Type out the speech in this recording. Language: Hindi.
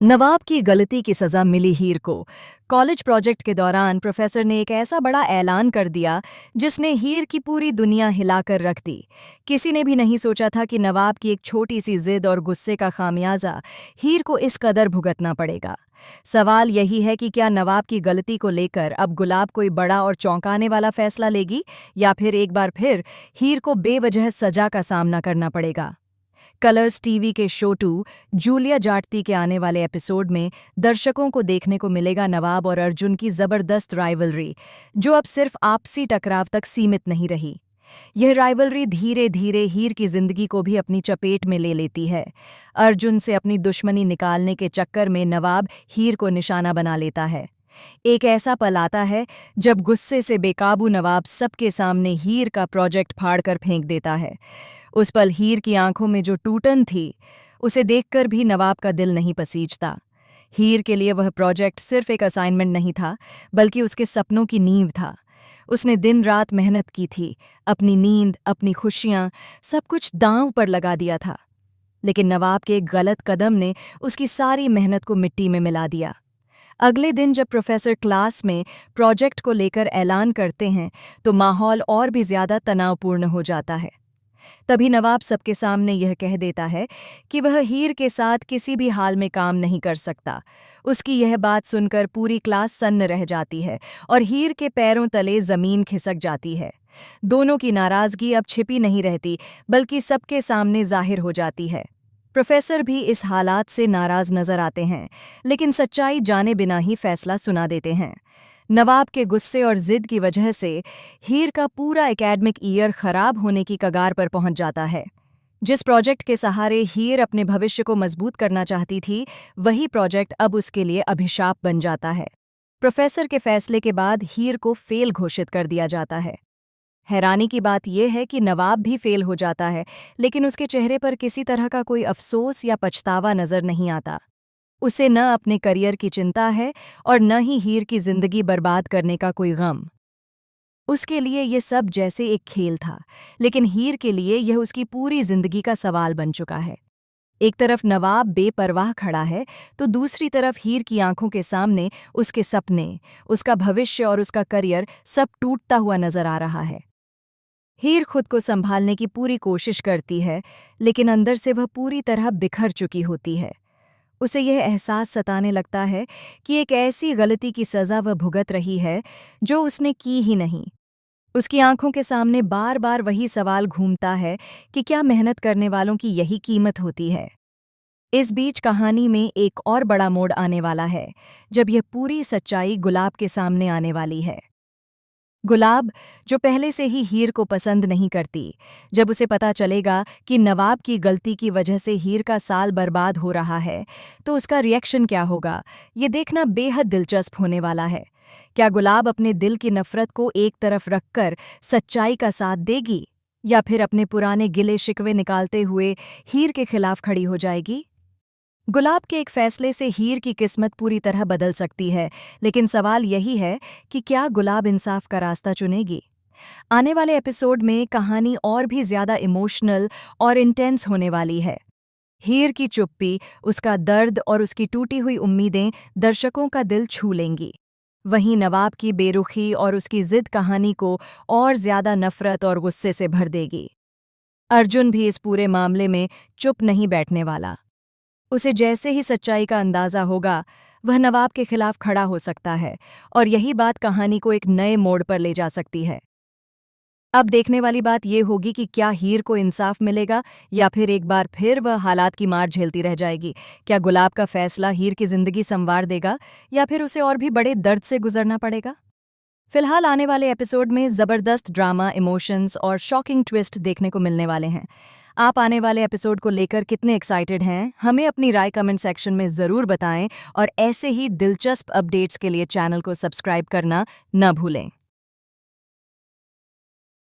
नवाब की गलती की सजा मिली हीर को। कॉलेज प्रोजेक्ट के दौरान प्रोफेसर ने एक ऐसा बड़ा ऐलान कर दिया जिसने हीर की पूरी दुनिया हिलाकर रख दी। किसी ने भी नहीं सोचा था कि नवाब की एक छोटी सी जिद और गुस्से का खामियाजा हीर को इस कदर भुगतना पड़ेगा। सवाल यही है कि क्या नवाब की गलती को लेकर अब गुलाब कोई बड़ा और चौंकाने वाला फैसला लेगी, या फिर एक बार फिर हीर को बेवजह सजा का सामना करना पड़ेगा। कलर्स टीवी के शो 2 जूलिया जाटती के आने वाले एपिसोड में दर्शकों को देखने को मिलेगा नवाब और अर्जुन की जबरदस्त राइवलरी, जो अब सिर्फ आपसी टकराव तक सीमित नहीं रही। यह राइवलरी धीरे धीरे हीर की जिंदगी को भी अपनी चपेट में ले लेती है। अर्जुन से अपनी दुश्मनी निकालने के चक्कर में नवाब हीर को निशाना बना लेता है। एक ऐसा पल आता है जब गुस्से से बेकाबू नवाब सबके सामने हीर का प्रोजेक्ट फाड़कर फेंक देता है। उस पल हीर की आंखों में जो टूटन थी, उसे देखकर भी नवाब का दिल नहीं पसीजता। हीर के लिए वह प्रोजेक्ट सिर्फ एक असाइनमेंट नहीं था, बल्कि उसके सपनों की नींव था। उसने दिन रात मेहनत की थी, अपनी नींद, अपनी खुशियां, सब कुछ दांव पर लगा दिया था। लेकिन नवाब के एक गलत कदम ने उसकी सारी मेहनत को मिट्टी में मिला दिया। अगले दिन जब प्रोफेसर क्लास में प्रोजेक्ट को लेकर ऐलान करते हैं, तो माहौल और भी ज्यादा तनावपूर्ण हो जाता है। तभी नवाब सबके सामने यह कह देता है कि वह हीर के साथ किसी भी हाल में काम नहीं कर सकता। उसकी यह बात सुनकर पूरी क्लास सन्न रह जाती है और हीर के पैरों तले जमीन खिसक जाती है। दोनों की नाराजगी अब छिपी नहीं रहती, बल्कि सबके सामने जाहिर हो जाती है। प्रोफेसर भी इस हालात से नाराज नजर आते हैं, लेकिन सच्चाई जाने बिना ही फैसला सुना देते हैं। नवाब के गुस्से और जिद की वजह से हीर का पूरा एकेडमिक ईयर खराब होने की कगार पर पहुंच जाता है। जिस प्रोजेक्ट के सहारे हीर अपने भविष्य को मजबूत करना चाहती थी, वही प्रोजेक्ट अब उसके लिए अभिशाप बन जाता है। प्रोफेसर के फैसले के बाद हीर को फेल घोषित कर दिया जाता है। हैरानी की बात यह है कि नवाब भी फेल हो जाता है, लेकिन उसके चेहरे पर किसी तरह का कोई अफसोस या पछतावा नजर नहीं आता। उसे न अपने करियर की चिंता है और न ही हीर की जिंदगी बर्बाद करने का कोई गम। उसके लिए ये सब जैसे एक खेल था, लेकिन हीर के लिए यह उसकी पूरी जिंदगी का सवाल बन चुका है। एक तरफ नवाब बेपरवाह खड़ा है, तो दूसरी तरफ हीर की आंखों के सामने उसके सपने, उसका भविष्य और उसका करियर सब टूटता हुआ नजर आ रहा है। हीर खुद को संभालने की पूरी कोशिश करती है, लेकिन अंदर से वह पूरी तरह बिखर चुकी होती है। उसे यह एहसास सताने लगता है कि एक ऐसी गलती की सज़ा वह भुगत रही है जो उसने की ही नहीं। उसकी आंखों के सामने बार बार वही सवाल घूमता है कि क्या मेहनत करने वालों की यही कीमत होती है। इस बीच कहानी में एक और बड़ा मोड़ आने वाला है, जब यह पूरी सच्चाई गुलाब के सामने आने वाली है। गुलाब, जो पहले से ही हीर को पसंद नहीं करती, जब उसे पता चलेगा कि नवाब की गलती की वजह से हीर का साल बर्बाद हो रहा है, तो उसका रिएक्शन क्या होगा, ये देखना बेहद दिलचस्प होने वाला है। क्या गुलाब अपने दिल की नफरत को एक तरफ रखकर सच्चाई का साथ देगी, या फिर अपने पुराने गिले शिकवे निकालते हुए हीर के खिलाफ खड़ी हो जाएगी? गुलाब के एक फैसले से हीर की किस्मत पूरी तरह बदल सकती है, लेकिन सवाल यही है कि क्या गुलाब इंसाफ का रास्ता चुनेगी? आने वाले एपिसोड में कहानी और भी ज्यादा इमोशनल और इंटेंस होने वाली है। हीर की चुप्पी, उसका दर्द और उसकी टूटी हुई उम्मीदें दर्शकों का दिल छू लेंगी। वहीं नवाब की बेरुखी और उसकी जिद कहानी को और ज्यादा नफरत और गुस्से से भर देगी। अर्जुन भी इस पूरे मामले में चुप नहीं बैठने वाला। उसे जैसे ही सच्चाई का अंदाजा होगा, वह नवाब के खिलाफ खड़ा हो सकता है, और यही बात कहानी को एक नए मोड़ पर ले जा सकती है। अब देखने वाली बात यह होगी कि क्या हीर को इंसाफ मिलेगा, या फिर एक बार फिर वह हालात की मार झेलती रह जाएगी। क्या गुलाब का फैसला हीर की जिंदगी संवार देगा, या फिर उसे और भी बड़े दर्द से गुजरना पड़ेगा? फिलहाल आने वाले एपिसोड में जबरदस्त ड्रामा, इमोशंस और शॉकिंग ट्विस्ट देखने को मिलने वाले हैं। आप आने वाले एपिसोड को लेकर कितने एक्साइटेड हैं, हमें अपनी राय कमेंट सेक्शन में ज़रूर बताएं, और ऐसे ही दिलचस्प अपडेट्स के लिए चैनल को सब्सक्राइब करना न भूलें।